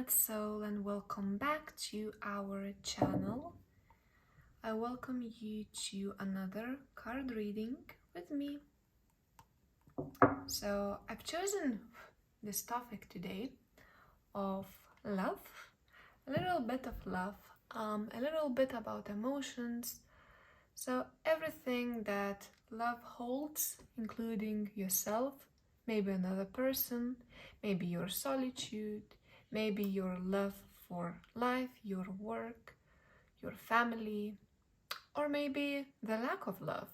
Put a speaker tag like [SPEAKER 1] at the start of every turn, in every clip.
[SPEAKER 1] Nomad Soul, and welcome back to our channel. I welcome you to another card reading with me. So I've chosen this topic today of love, a little bit of love, a little bit about emotions. So everything that love holds, including yourself, maybe another person, maybe your solitude, maybe your love for life, your work, your family, or maybe the lack of love.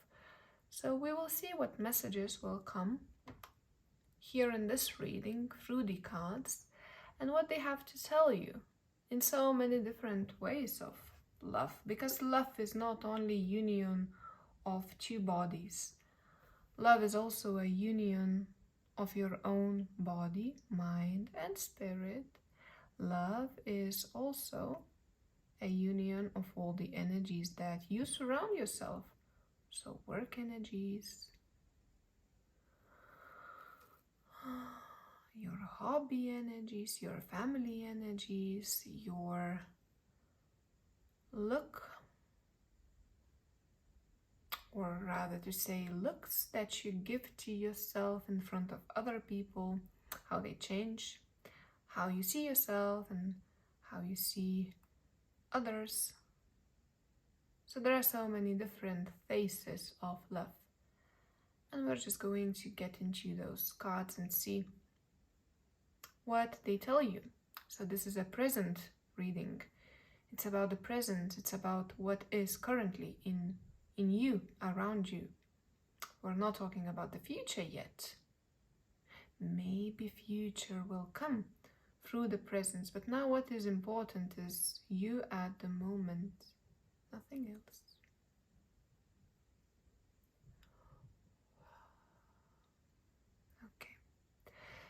[SPEAKER 1] So we will see what messages will come here in this reading through the cards and what they have to tell you in so many different ways of love, because love is not only union of two bodies. Love is also a union of your own body, mind, and spirit. Love is also a union of all the energies that you surround yourself. So work energies, your hobby energies, your family energies, your look, or rather to say looks that you give to yourself in front of other people, how they change, how you see yourself and how you see others. So there are so many different faces of love, and we're just going to get into those cards and see what they tell you. So this is a present reading. It's about the present. It's about what is currently in you, around you. We're not talking about the future yet. Maybe future will come through the presence, but now what is important is you at the moment, nothing else. Okay,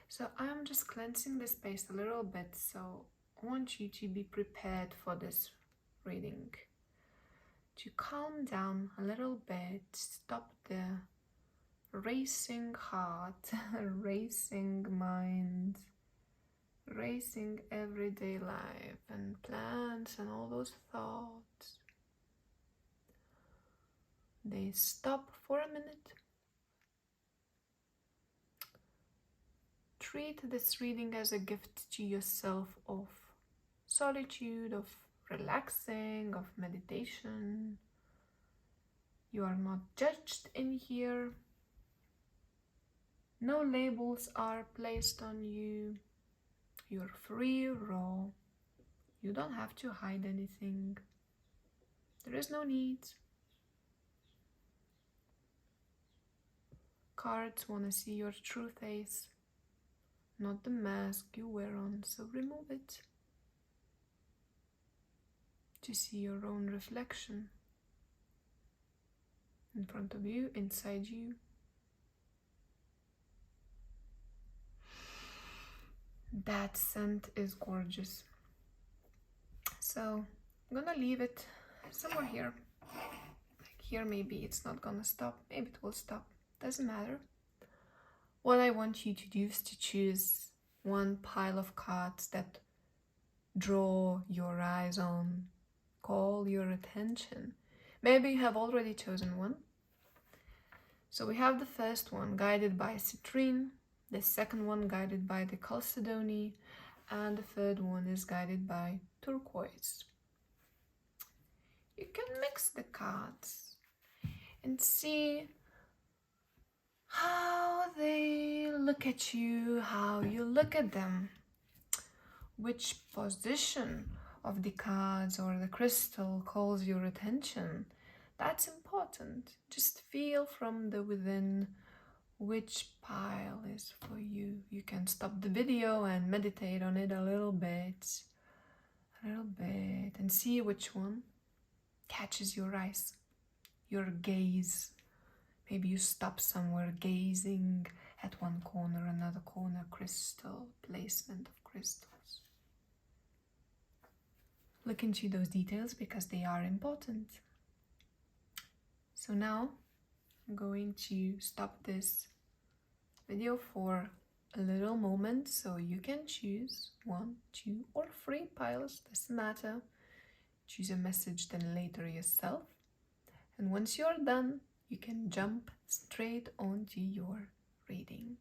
[SPEAKER 1] so I'm just cleansing the space a little bit, so I want you to be prepared for this reading, to calm down a little bit, stop the racing heart, racing mind, racing everyday life and plans and all those thoughts. They stop for a minute. Treat this reading as a gift to yourself of solitude, of relaxing, of meditation. You are not judged in here. No labels are placed on you. You're free, raw. You don't have to hide anything. There is no need. Cards want to see your true face, not the mask you wear on, so remove it to see your own reflection in front of you, inside you. That scent is gorgeous. So I'm gonna leave it somewhere here. Like here, maybe it's not gonna stop, maybe it will stop, doesn't matter. What I want you to do is to choose one pile of cards that draw your eyes on, call your attention. Maybe you have already chosen one. So we have the first one guided by Citrine, the second one guided by the Calcedony, and the third one is guided by Turquoise. You can mix the cards and see how they look at you, how you look at them, which position of the cards or the crystal calls your attention. That's important. Just feel from the within which pile is for you. You can stop the video and meditate on it a little bit, and see which one catches your eyes, your gaze. Maybe you stop somewhere gazing at one corner, another corner, crystal, placement of crystals. Look into those details because they are important. So now I'm going to stop this video for a little moment, so you can choose 1, 2, or 3 piles, doesn't matter. Choose a message then later yourself. And once you're done, you can jump straight onto your reading.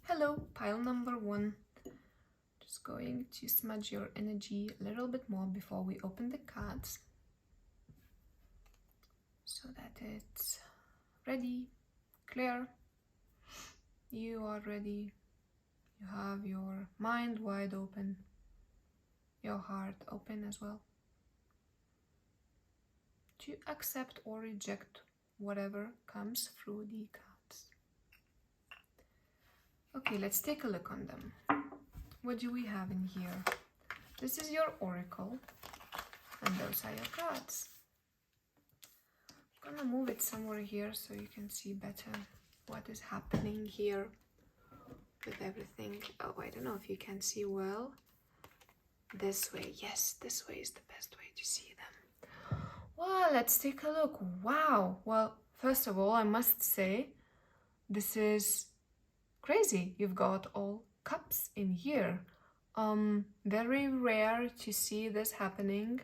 [SPEAKER 1] Hello, pile number 1. Just going to smudge your energy a little bit more before we open the cards, so that it's ready, clear. You are ready. You have your mind wide open, your heart open as well, to accept or reject whatever comes through the cards. Okay, let's take a look on them. What do we have in here? This is your oracle, and those are your cards. I'm gonna move it somewhere here so you can see better what is happening here with everything. Oh, I don't know if you can see well. This way, yes, this way is the best way to see them. Well, let's take a look. Wow. Well, first of all, I must say, this is crazy. You've got all cups in here. Very rare to see this happening.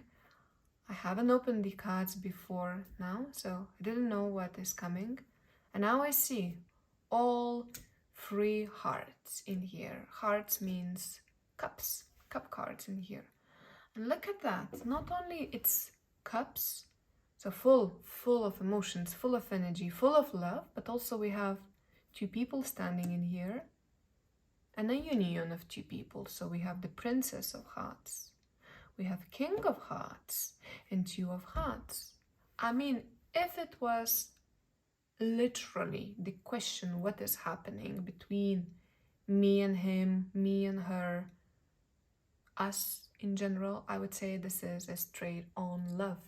[SPEAKER 1] I haven't opened the cards before now, so I didn't know what is coming. And now I see all 3 hearts in here. Hearts means cups, cup cards in here. And look at that. Not only it's cups, so full of emotions, full of energy, full of love, but also we have 2 people standing in here and a union of 2 people. So we have the Princess of Hearts, we have King of Hearts, and 2 of Hearts. I mean, if it was literally the question, what is happening between me and him, me and her, us in general, I would say this is a straight on love,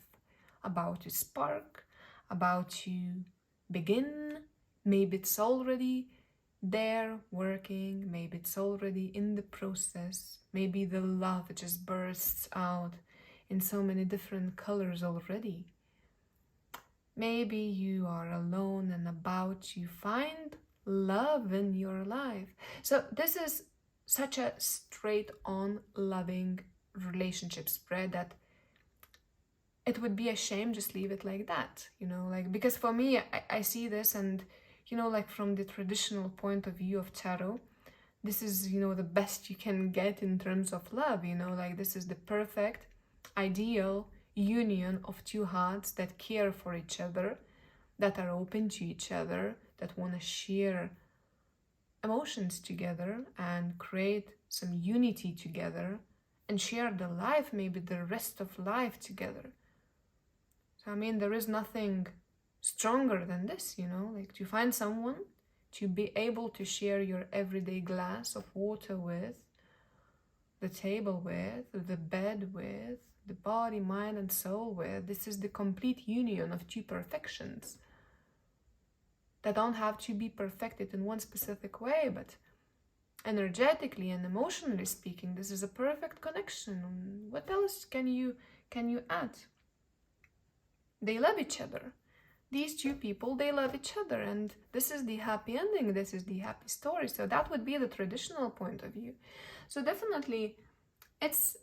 [SPEAKER 1] about to spark, about to begin. Maybe it's already there working, maybe it's already in the process, maybe the love just bursts out in so many different colors already. Maybe you are alone and about to find love in your life. So this is such a straight on loving relationship spread that it would be a shame just leave it like that, you know, like, because for me, I see this, and you know, like from the traditional point of view of tarot, this is, you know, the best you can get in terms of love, you know, like this is the perfect, ideal union of 2 hearts that care for each other, that are open to each other, that want to share emotions together and create some unity together and share the life, maybe the rest of life together. So I mean, there is nothing stronger than this, you know, like to find someone to be able to share your everyday glass of water with, the table with, the bed with, the body, mind and soul with. This is the complete union of 2 perfections that don't have to be perfected in one specific way, but energetically and emotionally speaking, this is a perfect connection. What else can you add? They love each other. These 2 people, they love each other, and this is the happy ending, this is the happy story. So that would be the traditional point of view. So definitely, it's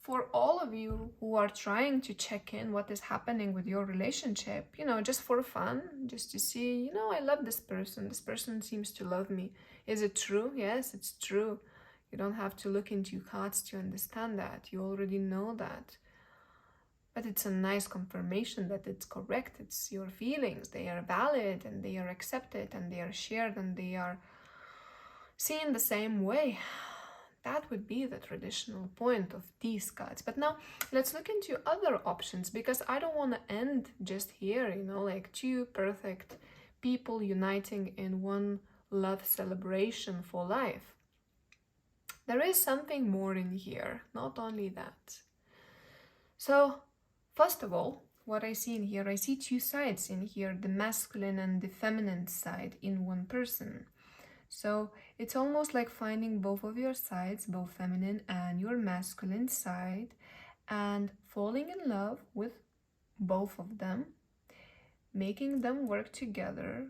[SPEAKER 1] for all of you who are trying to check in what is happening with your relationship, you know, just for fun, just to see, you know, I love this person seems to love me. Is it true? Yes, it's true. You don't have to look into cards to understand that. You already know that. But it's a nice confirmation that it's correct. It's your feelings. They are valid and they are accepted and they are shared and they are seen the same way. That would be the traditional point of these cards. But now let's look into other options, because I don't want to end just here, you know, like 2 perfect people uniting in one love celebration for life. There is something more in here, not only that. So first of all, what I see in here. I see two sides in here, the masculine and the feminine side in one person. So it's almost like finding both of your sides, both feminine and your masculine side, and falling in love with both of them, making them work together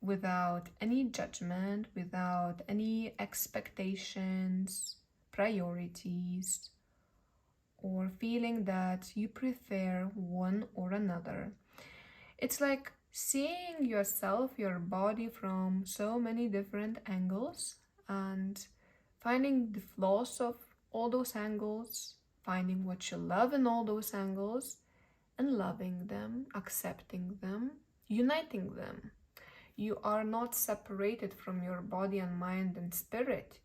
[SPEAKER 1] without any judgment, without any expectations, priorities, or feeling that you prefer one or another. It's like seeing yourself, your body from so many different angles and finding the flaws of all those angles, finding what you love in all those angles, and loving them, accepting them, uniting them. You are not separated from your body and mind and spirit.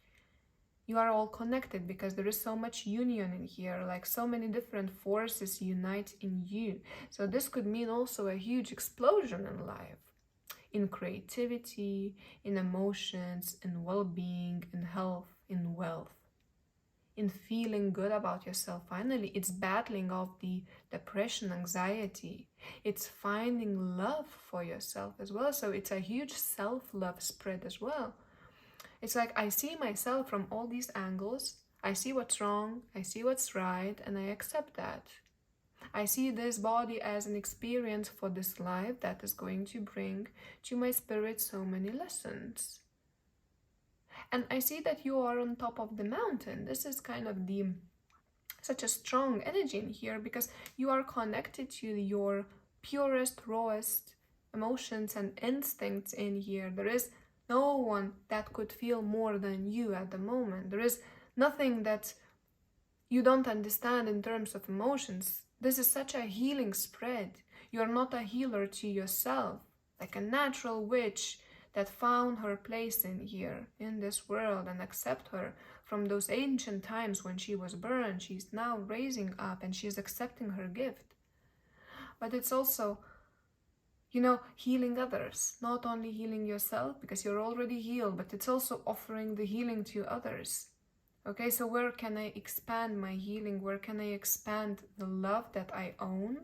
[SPEAKER 1] You are all connected because there is so much union in here, like so many different forces unite in you. So this could mean also a huge explosion in life, in creativity, in emotions, in well-being, in health, in wealth, in feeling good about yourself. Finally, it's battling off the depression, anxiety. It's finding love for yourself as well. So it's a huge self-love spread as well. It's like I see myself from all these angles. I see what's wrong, I see what's right, and I accept that. I see this body as an experience for this life that is going to bring to my spirit so many lessons. And I see that you are on top of the mountain. This is kind of such a strong energy in here because you are connected to your purest, rawest emotions and instincts in here. There is no one that could feel more than you at the moment. There is nothing that you don't understand in terms of emotions. This is such a healing spread. You're not a healer to yourself, like a natural witch that found her place in here, in this world, and accept her from those ancient times when she was burned. She's now raising up and she's accepting her gift. But it's also, healing others, not only healing yourself because you're already healed, but it's also offering the healing to others. Okay, so where can I expand my healing? Where can I expand the love that I own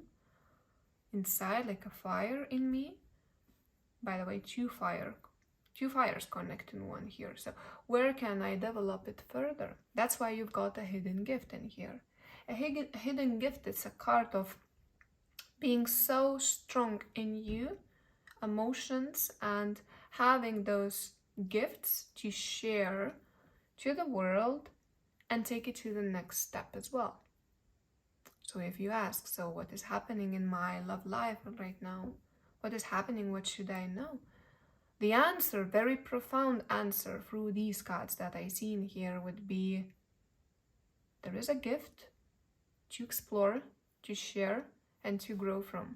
[SPEAKER 1] inside, like a fire in me? By the way, two fires connect in one here. So where can I develop it further? That's why you've got a hidden gift in here. A hidden gift is a card of being so strong in you, emotions, and having those gifts to share to the world and take it to the next step as well. So if you ask, so what is happening in my love life right now? What is happening? What should I know? The answer, very profound answer through these cards that I see in here would be, there is a gift to explore, to share, and to grow from.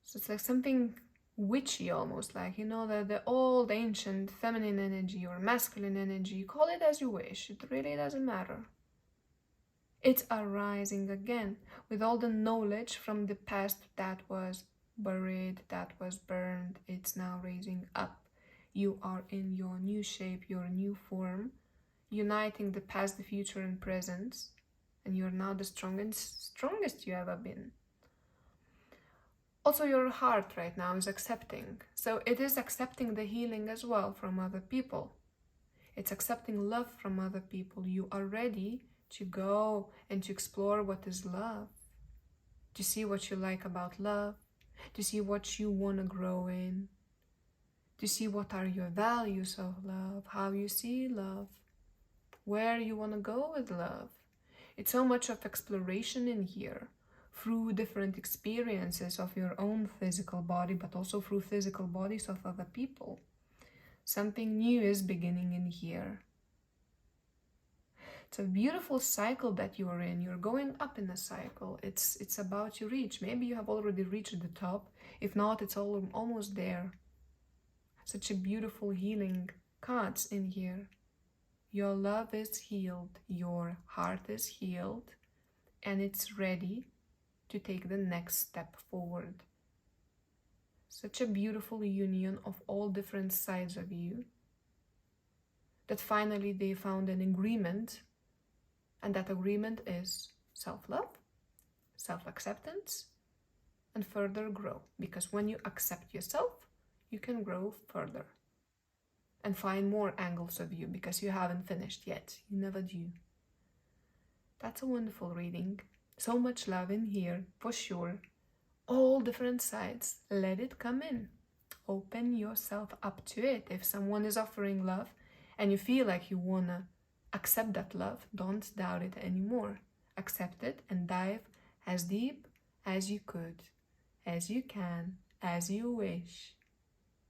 [SPEAKER 1] So it's like something witchy almost, like, the old ancient feminine energy or masculine energy, call it as you wish, it really doesn't matter. It's arising again with all the knowledge from the past that was buried, that was burned. It's now raising up. You are in your new shape, your new form, uniting the past, the future, and present, and you're now the strongest you ever been. Also, your heart right now is accepting. So it is accepting the healing as well from other people. It's accepting love from other people. You are ready to go and to explore what is love, to see what you like about love, to see what you want to grow in, to see what are your values of love, how you see love, where you want to go with love. It's so much of exploration in here through different experiences of your own physical body, but also through physical bodies of other people. Something new is beginning in here. It's a beautiful cycle that you are in. You're going up in a cycle. It's about to reach. Maybe you have already reached the top. If not, it's almost there. Such a beautiful healing cards in here. Your love is healed. Your heart is healed. And it's ready to take the next step forward. Such a beautiful union of all different sides of you, that finally they found an agreement, and that agreement is self-love, self-acceptance, and further grow. Because when you accept yourself, you can grow further and find more angles of you, because you haven't finished yet. You never do. That's a wonderful reading. So much love in here, for sure. All different sides. Let it come in. Open yourself up to it. If someone is offering love and you feel like you wanna accept that love, don't doubt it anymore. Accept it and dive as deep as you could, as you can, as you wish.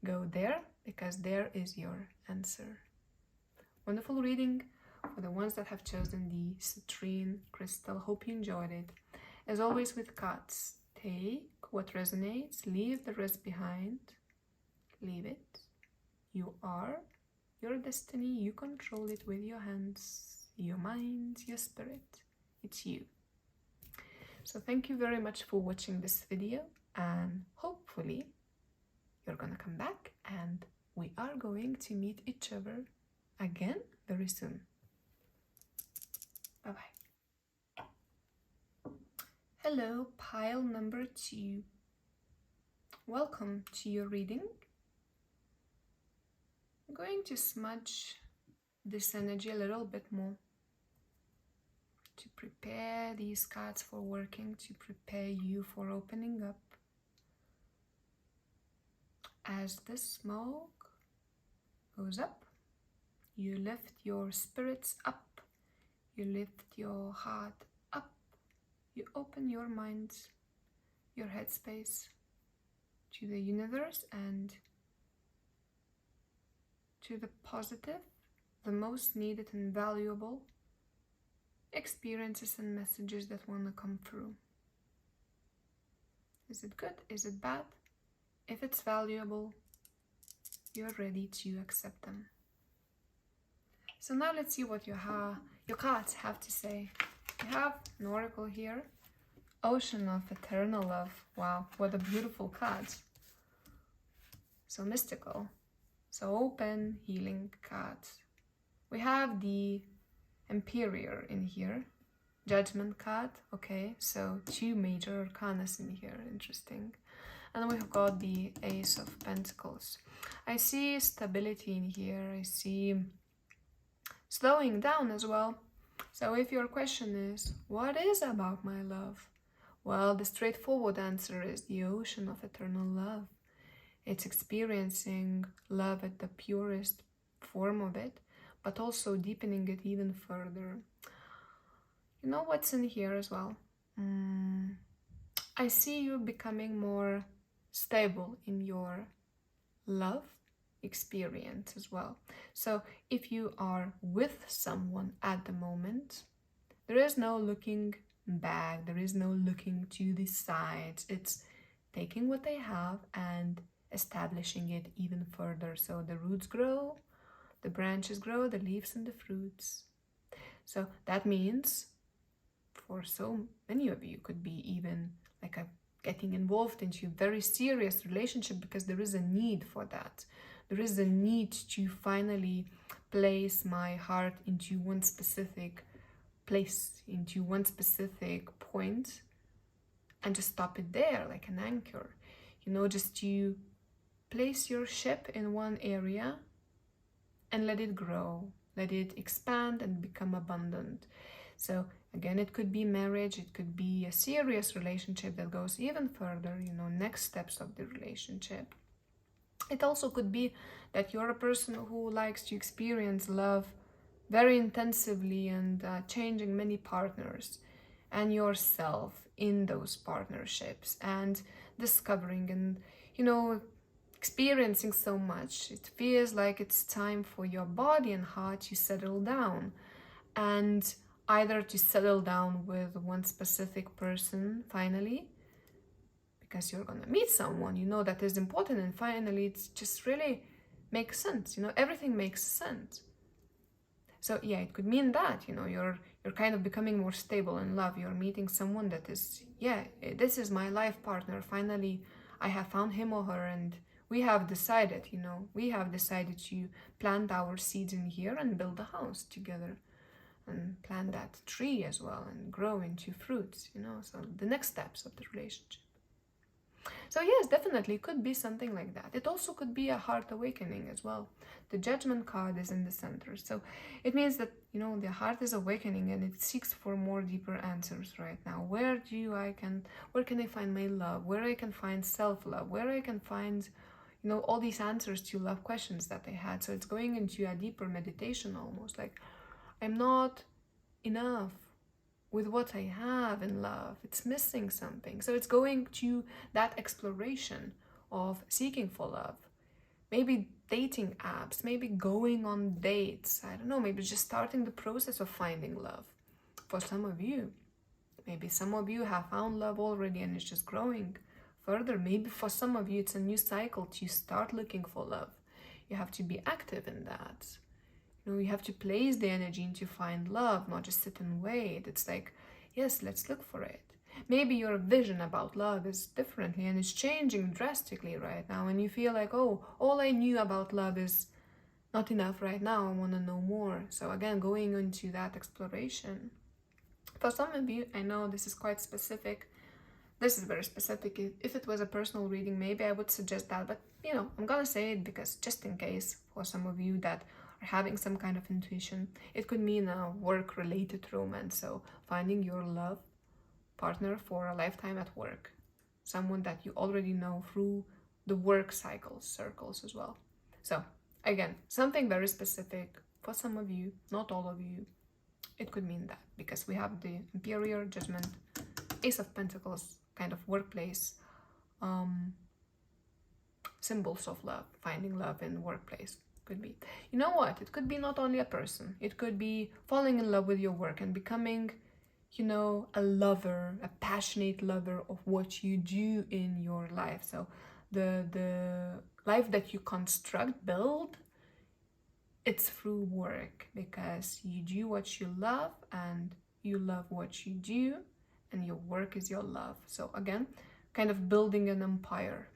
[SPEAKER 1] Go there, because there is your answer. Wonderful reading for the ones that have chosen the Citrine crystal. Hope you enjoyed it. As always with cards, take what resonates, leave the rest behind. Leave it. You are your destiny. You control it with your hands, your mind, your spirit. It's you. So thank you very much for watching this video, and hopefully you're gonna come back and we are going to meet each other again very soon. Bye-bye. Hello, pile number 2. Welcome to your reading. I'm going to smudge this energy a little bit more to prepare these cards for working, to prepare you for opening up. As the smoke goes up, you lift your spirits up, you lift your heart up, you open your mind, your headspace to the universe and to the positive, the most needed and valuable experiences and messages that want to come through. Is it good? Is it bad? If it's valuable, you're ready to accept them. So now let's see what your cards have to say. You have an oracle here, Ocean of Eternal Love. Wow, what a beautiful card. So mystical, so open, healing cards. We have the Emperor in here, Judgment card. Okay, so 2 major arcanas in here, interesting. And we've got the Ace of Pentacles. I see stability in here, I see slowing down as well. So if your question is, what is about my love? Well, the straightforward answer is the Ocean of Eternal Love. It's experiencing love at the purest form of it, but also deepening it even further. You know what's in here as well? I see you becoming more stable in your love experience as well. So if you are with someone at the moment, there is no looking back, there is no looking to the sides. It's taking what they have and establishing it even further. So the roots grow, the branches grow, the leaves and the fruits. So that means for so many of you could be even like getting involved into a very serious relationship, because there is a need for that. There is a need to finally place my heart into one specific place, into one specific point, and just stop it there like an anchor. You know, just to place your ship in one area and let it grow, let it expand and become abundant. So again, it could be marriage, it could be a serious relationship that goes even further, you know, next steps of the relationship. It also could be that you're a person who likes to experience love very intensively and changing many partners and yourself in those partnerships and discovering and, you know, experiencing so much. It feels like it's time for your body and heart to settle down, and either to settle down with one specific person finally, because you're gonna meet someone, you know, that is important, and finally it just really makes sense, you know, everything makes sense. So yeah, it could mean that, you know, you're kind of becoming more stable in love. You're meeting someone that is, yeah, this is my life partner. Finally, I have found him or her, and we have decided, you know, we have decided to plant our seeds in here and build a house together. and plant that tree as well and grow into fruits, so the next steps of the relationship. So yes, definitely it could be something like that. It also could be a heart awakening as well. The Judgment card is in the center, so it means that the heart is awakening and it seeks for more deeper answers right now. Where can I find my love? Where I can find self-love? Where I can find all these answers to love questions that they had. So it's going into a deeper meditation, almost like I'm not enough with what I have in love. It's missing something. So it's going to that exploration of seeking for love. Maybe dating apps, maybe going on dates. I don't know, maybe just starting the process of finding love. For some of you, maybe some of you have found love already and it's just growing further. Maybe for some of you, it's a new cycle to start looking for love. You have to be active in that. You have to place the energy in to find love, not just sit and wait. It's like, yes, let's look for it. Maybe your vision about love is differently and it's changing drastically right now, and you feel like, oh, all I knew about love is not enough right now. I want to know more. So again, going into that exploration. For some of you, I know this is quite specific. This is very specific. If it was a personal reading, maybe I would suggest that, but I'm gonna say it because just in case for some of you that are having some kind of intuition, it could mean a work-related romance. So finding your love partner for a lifetime at work, someone that you already know through the work circles as well. So again, something very specific for some of you, not all of you. It could mean that because we have the Emperor, Judgment, Ace of Pentacles, kind of workplace symbols of love, finding love in workplace. Could be, it could be not only a person. It could be falling in love with your work and becoming a lover, a passionate lover of what you do in your life. So the life that you build, it's through work, because you do what you love and you love what you do, and your work is your love. So again, kind of building an empire.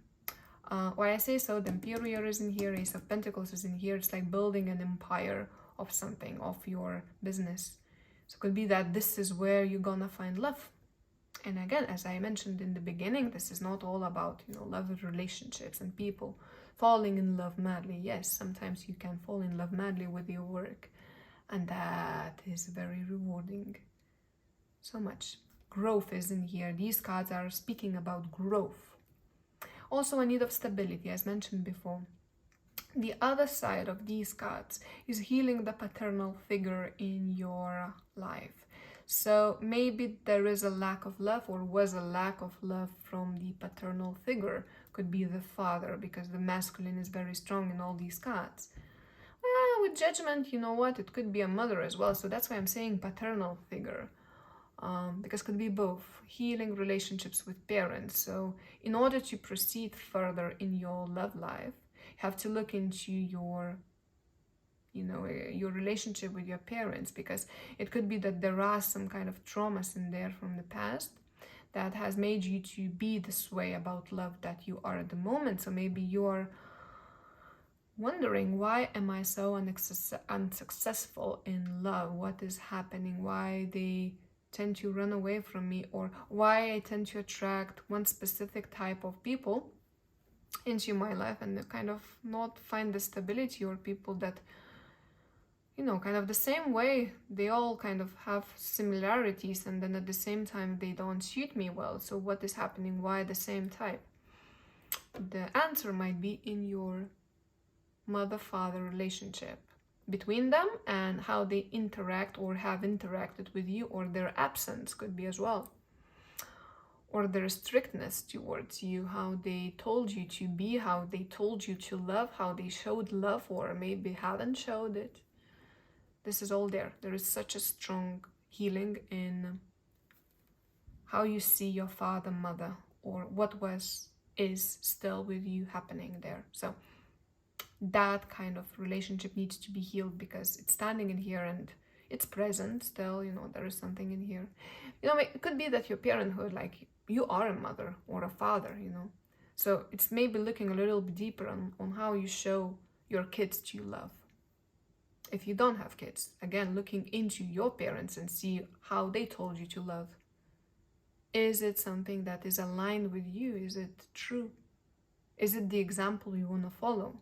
[SPEAKER 1] Why I say so, the Emperor is in here, Ace of Pentacles is in here. It's like building an empire of something, of your business. So it could be that this is where you're gonna find love. And again, as I mentioned in the beginning, this is not all about, love relationships and people falling in love madly. Yes, sometimes you can fall in love madly with your work, and that is very rewarding. So much growth is in here. These cards are speaking about growth. Also a need of stability, as mentioned before. The other side of these cards is healing the paternal figure in your life. So maybe there is a lack of love, or was a lack of love from the paternal figure. Could be the father, because the masculine is very strong in all these cards. With Judgment, it could be a mother as well. So that's why I'm saying paternal figure. Because could be both. Healing relationships with parents. So in order to proceed further in your love life, you have to look into your relationship with your parents, because it could be that there are some kind of traumas in there from the past that has made you to be this way about love that you are at the moment. So maybe you're wondering, why am I so unsuccessful in love? What is happening? Why they tend to run away from me, or why I tend to attract one specific type of people into my life and kind of not find the stability, or people that, kind of the same way, they all kind of have similarities, and then at the same time they don't suit me well. So what is happening? Why the same type? The answer might be in your mother-father relationship, between them, and how they interact or have interacted with you, or their absence could be as well, or their strictness towards you, how they told you to be, how they told you to love, how they showed love, or maybe haven't showed it. This is all there. There is such a strong healing in how you see your father, mother, or what is still with you happening there. So that kind of relationship needs to be healed, because it's standing in here and it's present still. There is something in here. It could be that your parenthood, like you are a mother or a father, so it's maybe looking a little bit deeper on how you show your kids to love. If you don't have kids, again, looking into your parents and see how they told you to love. Is it something that is aligned with you? Is it true? Is it the example you want to follow?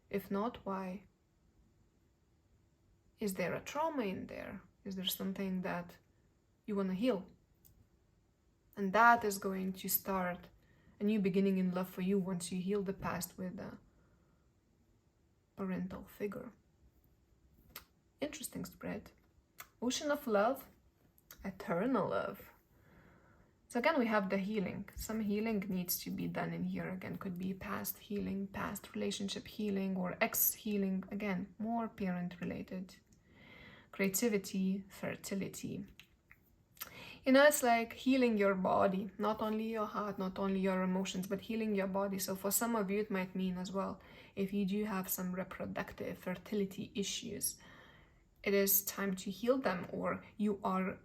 [SPEAKER 1] If not, why? Is there a trauma in there? Is there something that you want to heal? And that is going to start a new beginning in love for you once you heal the past with a parental figure. Interesting spread. Ocean of love, eternal love. So again, we have the healing. Some healing needs to be done in here. Again, could be past healing, past relationship healing, or ex healing. Again, more parent related. Creativity, fertility. You know, it's like healing your body, not only your heart, not only your emotions, but healing your body. So for some of you, it might mean as well, if you do have some reproductive fertility issues, it is time to heal them, or you are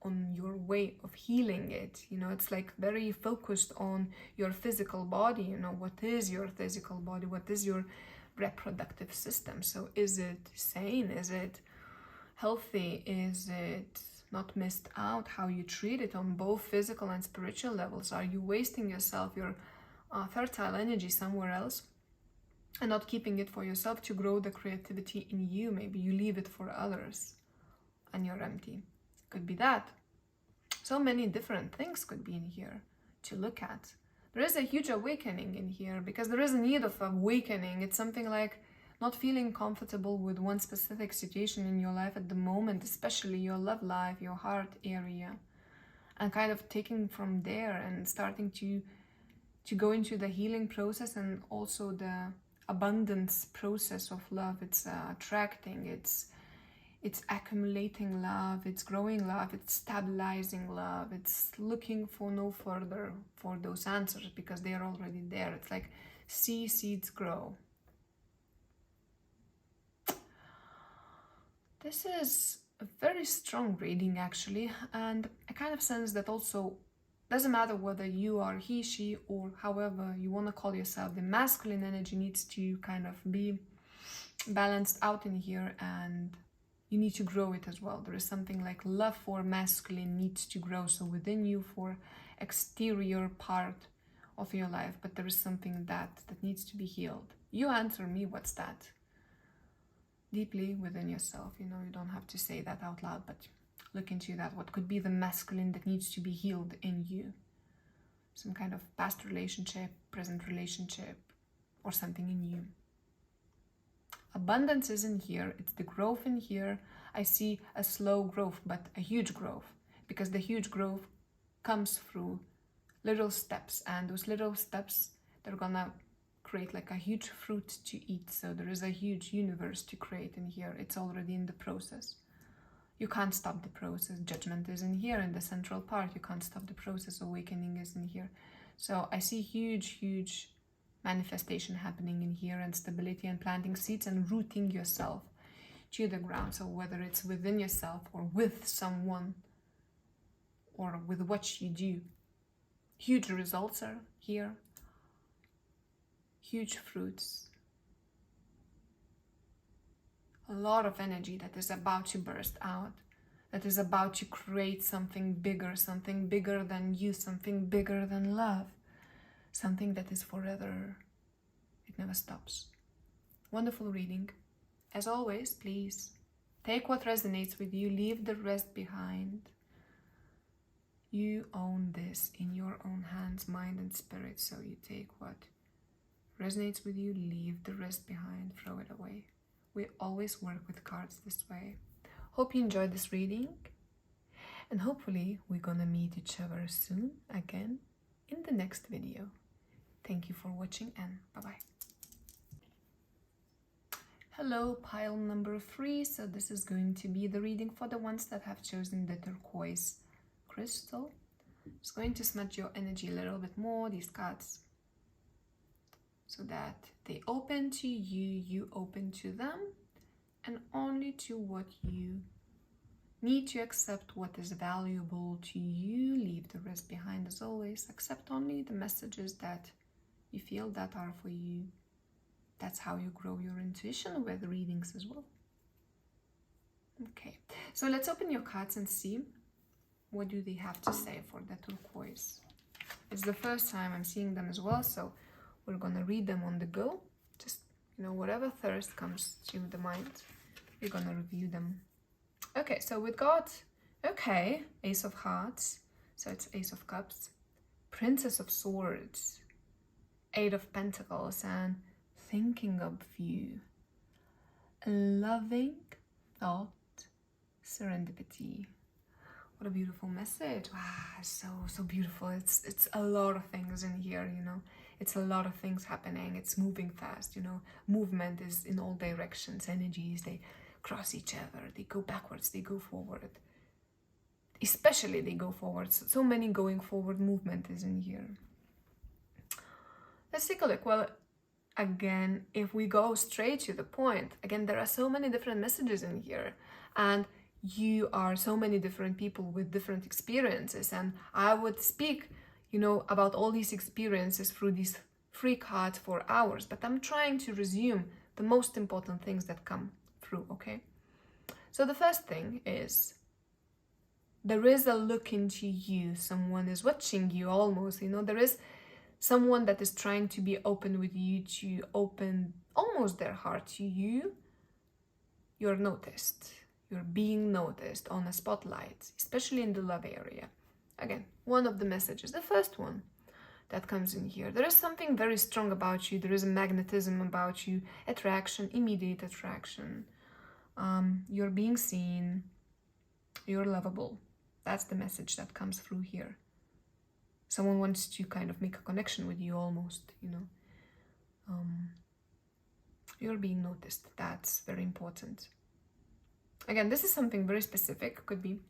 [SPEAKER 1] on your way of healing it. You know, it's like very focused on your physical body. You know, what is your physical body? What is your reproductive system? So is it sane? Is it healthy? Is it not missed out? How you treat it on both physical and spiritual levels? Are you wasting yourself, your fertile energy somewhere else, and not keeping it for yourself to grow the creativity in you? Maybe you leave it for others and you're empty. Could be that. So many different things could be in here to look at. There is a huge awakening in here, because there is a need of awakening. It's something like not feeling comfortable with one specific situation in your life at the moment, especially your love life, your heart area, and kind of taking from there and starting to go into the healing process and also the abundance process of love. It's attracting, it's accumulating love, it's growing love, it's stabilizing love, it's looking for no further for those answers because they are already there. It's like see seeds grow. This is a very strong reading actually, and I kind of sense that also doesn't matter whether you are he, she, or however you want to call yourself, the masculine energy needs to kind of be balanced out in here, and you need to grow it as well. There is something like love for masculine needs to grow, so within you for exterior part of your life, but there is something that needs to be healed. You answer me, what's that? Deeply within yourself, you know, you don't have to say that out loud, but look into that. What could be the masculine that needs to be healed in you? Some kind of past relationship, present relationship, or something in you. Abundance is in here, it's the growth in here. I see a slow growth, but a huge growth, because the huge growth comes through little steps, and those little steps, they're gonna create like a huge fruit to eat. So there is a huge universe to create in here. It's already in the process. You can't stop the process. Judgment is in here in the central part. You can't stop the process. Awakening is in here. So I see huge manifestation happening in here, and stability, and planting seeds and rooting yourself to the ground. So whether it's within yourself or with someone or with what you do, huge results are here. Huge fruits. A lot of energy that is about to burst out, that is about to create something bigger than you, something bigger than love, something that is forever. It never stops. Wonderful reading. As always, please take what resonates with you, leave the rest behind. You own this in your own hands, mind and spirit, so you take what resonates with you, leave the rest behind, throw it away. We always work with cards this way. Hope you enjoyed this reading, and hopefully we're gonna meet each other soon again in the next video. Thank you for watching, and bye-bye. Hello, pile number 3. So this is going to be the reading for the ones that have chosen the turquoise crystal. Just going to smudge your energy a little bit more, these cards, so that they open to you, you open to them, and only to what you need to accept, what is valuable to you. Leave the rest behind. As always, accept only the messages that you feel that are for you. That's how you grow your intuition with readings as well. Okay, so let's open your cards and see what do they have to say for the turquoise. It's the first time I'm seeing them as well, so we're gonna read them on the go. Just, whatever thirst comes to the mind, we're gonna review them. Okay, so we got, Ace of Hearts, so it's Ace of Cups, Princess of Swords, Eight of Pentacles, and thinking of you. Loving thought, serendipity. What a beautiful message. Wow, so beautiful. It's a lot of things in here, It's a lot of things happening. It's moving fast, Movement is in all directions. Energies, they cross each other. They go backwards, they go forward. Especially they go forward. So many going forward movement is in here. Let's take a look. Well, again, if we go straight to the point, again, there are so many different messages in here. And you are so many different people with different experiences, and I would speak, about all these experiences through these 3 cards for hours, but I'm trying to resume the most important things that come through, okay? So the first thing is, there is a look into you. Someone is watching you almost, there is someone that is trying to be open with you, to open almost their heart to you. You're noticed. You're being noticed on a spotlight, especially in the love area. Again, one of the messages, the first one that comes in here. There is something very strong about you. There is a magnetism about you, attraction, immediate attraction. You're being seen. You're lovable. That's the message that comes through here. Someone wants to kind of make a connection with you almost, You're being noticed. That's very important. Again, this is something very specific, could be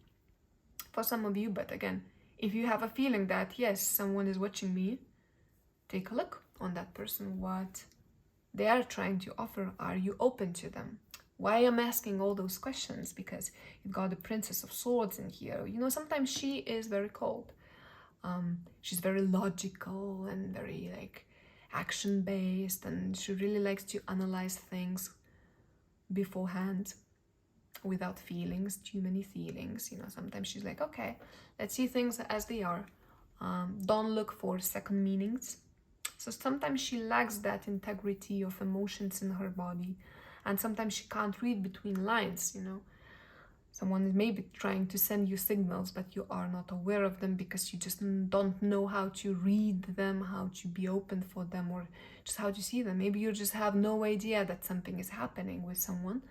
[SPEAKER 1] for some of you, but again, if you have a feeling that, yes, someone is watching me, take a look on that person, what they are trying to offer. Are you open to them? Why I'm asking all those questions? Because you've got the Princess of Swords in here. Sometimes she is very cold. She's very logical and very action-based, and she really likes to analyze things beforehand, without feelings, too many feelings. Sometimes she's like, okay, let's see things as they are. Don't look for second meanings. So sometimes she lacks that integrity of emotions in her body, and sometimes she can't read between lines. Someone is maybe trying to send you signals, but you are not aware of them because you just don't know how to read them, how to be open for them, or just how to see them. Maybe you just have no idea that something is happening with someone,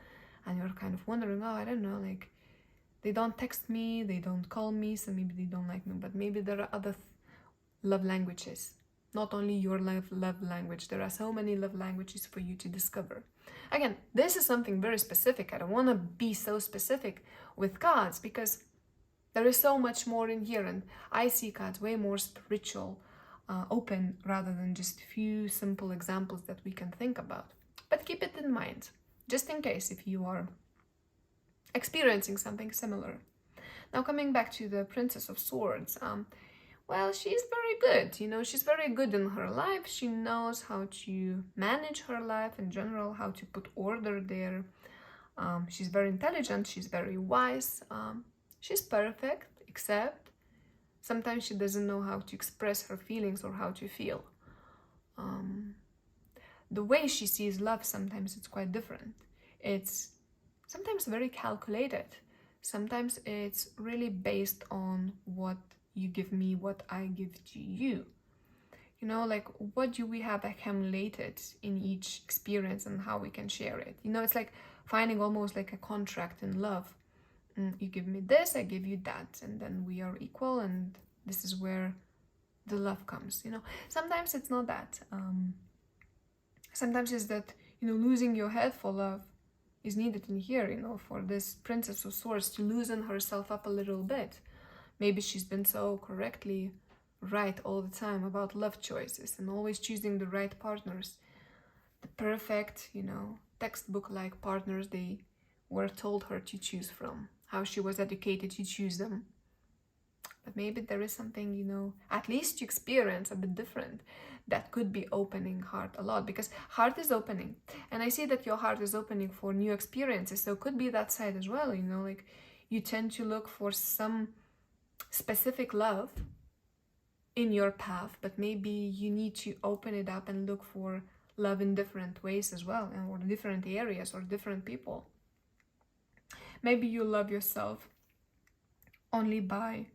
[SPEAKER 1] and you're kind of wondering, oh, I don't know, they don't text me, they don't call me, so maybe they don't like me. But maybe there are other love languages, not only your love language. There are so many love languages for you to discover. Again, this is something very specific. I don't want to be so specific with cards because there is so much more in here, and I see cards way more spiritual, open, rather than just few simple examples that we can think about. But keep it in mind, just in case if you are experiencing something similar. Now, coming back to the Princess of Swords, well, she's very good. She's very good in her life. She knows how to manage her life in general, how to put order there. She's very intelligent. She's very wise. She's perfect, except sometimes she doesn't know how to express her feelings or how to feel. The way she sees love, sometimes it's quite different. It's sometimes very calculated. Sometimes it's really based on what you give me, what I give to you. What do we have accumulated in each experience and how we can share it. It's like finding almost like a contract in love. You give me this, I give you that, and then we are equal, and this is where the love comes. Sometimes it's not that. Sometimes it's that, losing your head for love is needed in here, for this Princess of Swords to loosen herself up a little bit. Maybe she's been so correctly right all the time about love choices and always choosing the right partners. The perfect, textbook-like partners they were told her to choose from. How she was educated to choose them. But maybe there is something, you know, at least you experience a bit different that could be opening heart a lot, because heart is opening. And I see that your heart is opening for new experiences. So it could be that side as well, you know, like you tend to look for some specific love in your path, but maybe you need to open it up and look for love in different ways as well, or different areas or different people. Maybe you love yourself only by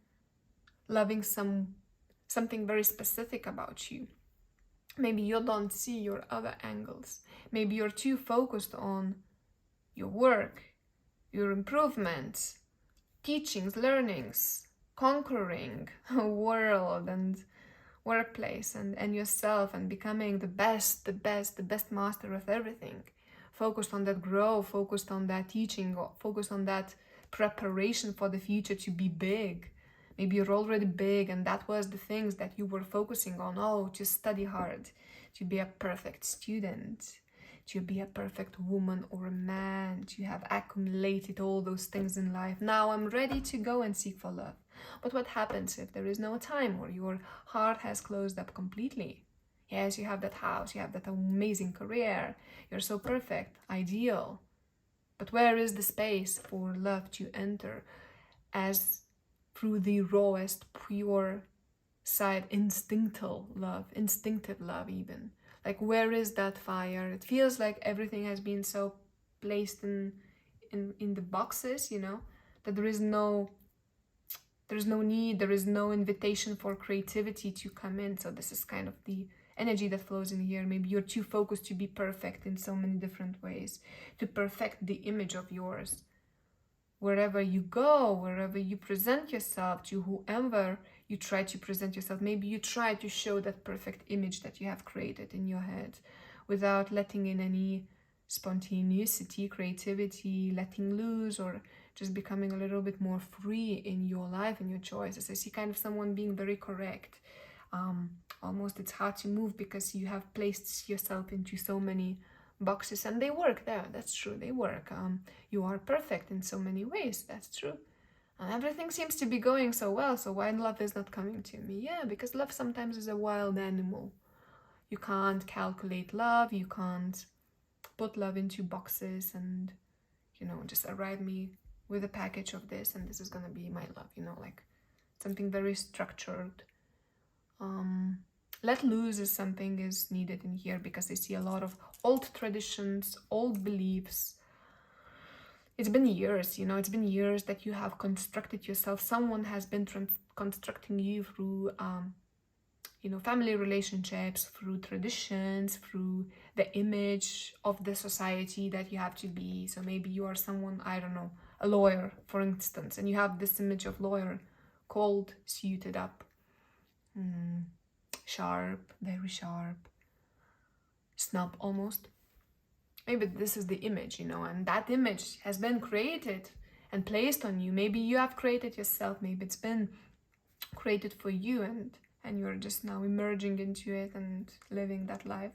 [SPEAKER 1] loving something very specific about you. Maybe you don't see your other angles. Maybe you're too focused on your work, your improvements, teachings, learnings, conquering a world and workplace and yourself, and becoming the best master of everything. Focused on that growth, focused on that teaching, focused on that preparation for the future to be big. Maybe you're already big and that was the things that you were focusing on. Oh, to study hard, to be a perfect student, to be a perfect woman or a man, to have accumulated all those things in life. Now I'm ready to go and seek for love. But what happens if there is no time, or your heart has closed up completely? Yes, you have that house, you have that amazing career, you're so perfect, ideal. But where is the space for love to enter as through the rawest, pure side, instinctive love even? Like, where is that fire? It feels like everything has been so placed in the boxes, you know, that there's no need, there is no invitation for creativity to come in. So this is kind of the energy that flows in here. Maybe you're too focused to be perfect in so many different ways, to perfect the image of yours. Wherever you go, wherever you present yourself, to whoever you try to present yourself, maybe you try to show that perfect image that you have created in your head without letting in any spontaneity, creativity, letting loose, or just becoming a little bit more free in your life and your choices. I see kind of someone being very correct. Almost it's hard to move because you have placed yourself into so many boxes, and they work there. That's true, they work. You are perfect in so many ways. That's true. And everything seems to be going so well. So why love is not coming to me? Yeah, because love sometimes is a wild animal. You can't calculate love. You can't put love into boxes and, you know, just arrive me with a package of this and this is gonna be my love, you know, like something very structured. Let loose is something is needed in here, because I see a lot of old traditions, old beliefs. It's been years, you know, it's been years that you have constructed yourself. Someone has been constructing you through, you know, family relationships, through traditions, through the image of the society that you have to be. So maybe you are someone, I don't know, a lawyer, for instance, and you have this image of lawyer, cold, suited up, sharp, very sharp, snob almost. Maybe this is the image, you know, and that image has been created and placed on you. Maybe you have created yourself. Maybe it's been created for you, and you're just now emerging into it and living that life.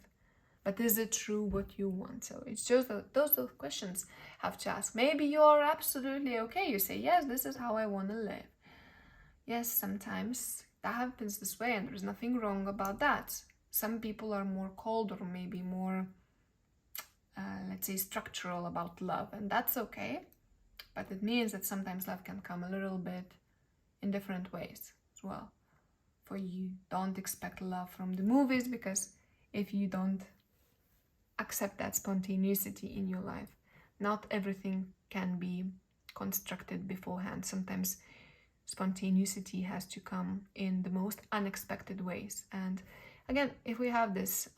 [SPEAKER 1] But is it true what you want? So it's just those questions have to ask. Maybe you're absolutely okay. You say, yes, this is how I want to live. Yes, sometimes that happens this way, and there's nothing wrong about that. Some people are more cold, or maybe more, let's say, structural about love, and that's okay. But it means that sometimes love can come a little bit in different ways as well. For you, don't expect love from the movies, because if you don't accept that spontaneity in your life, not everything can be constructed beforehand. Sometimes spontaneity has to come in the most unexpected ways. And again, if we have this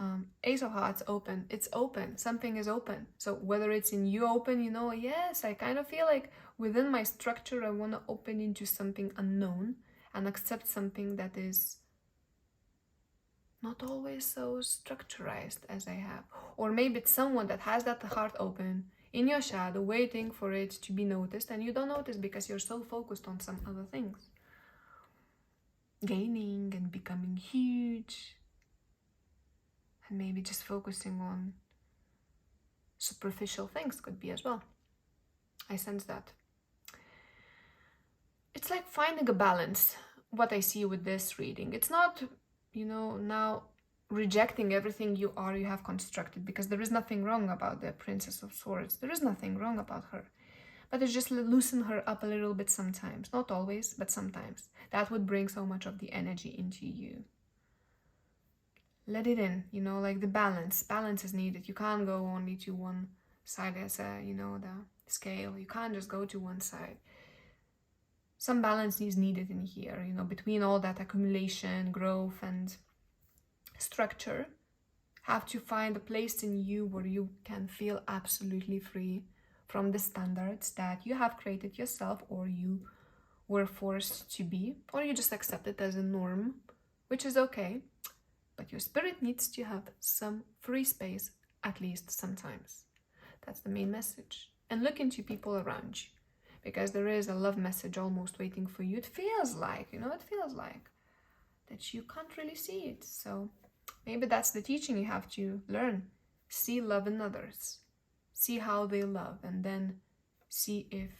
[SPEAKER 1] Ace of Hearts open, it's open. Something is open. So whether it's in you open, you know, yes, I kind of feel like within my structure, I want to open into something unknown and accept something that is not always so structurized as I have. Or maybe it's someone that has that heart open in your shadow, waiting for it to be noticed, and you don't notice because you're so focused on some other things. Gaining and becoming huge, and maybe just focusing on superficial things could be as well. I sense that. It's like finding a balance what I see with this reading. It's not, now rejecting everything you have constructed, because there is nothing wrong about the Princess of Swords. There is nothing wrong about her. But it's just loosen her up a little bit sometimes. Not always, but sometimes. That would bring so much of the energy into you. Let it in, like the balance. Balance is needed. You can't go only to one side as the scale. You can't just go to one side. Some balance is needed in here, between all that accumulation, growth, and structure. Have to find a place in you where you can feel absolutely free from the standards that you have created yourself, or you were forced to be, or you just accept it as a norm, which is okay. But your spirit needs to have some free space, at least sometimes. That's the main message. And look into people around you, because there is a love message almost waiting for you. It feels like, that you can't really see it. So maybe that's the teaching you have to learn. See love in others. See how they love, and then see if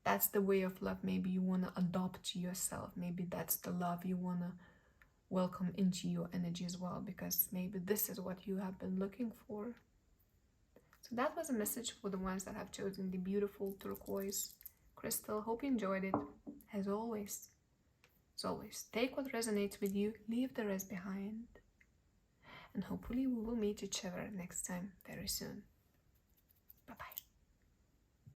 [SPEAKER 1] that's the way of love maybe you want to adopt to yourself. Maybe that's the love you want to welcome into your energy as well, because maybe this is what you have been looking for. So that was a message for the ones that have chosen the beautiful turquoise crystal. Hope you enjoyed it. As always, take what resonates with you, leave the rest behind, and hopefully we will meet each other next time very soon.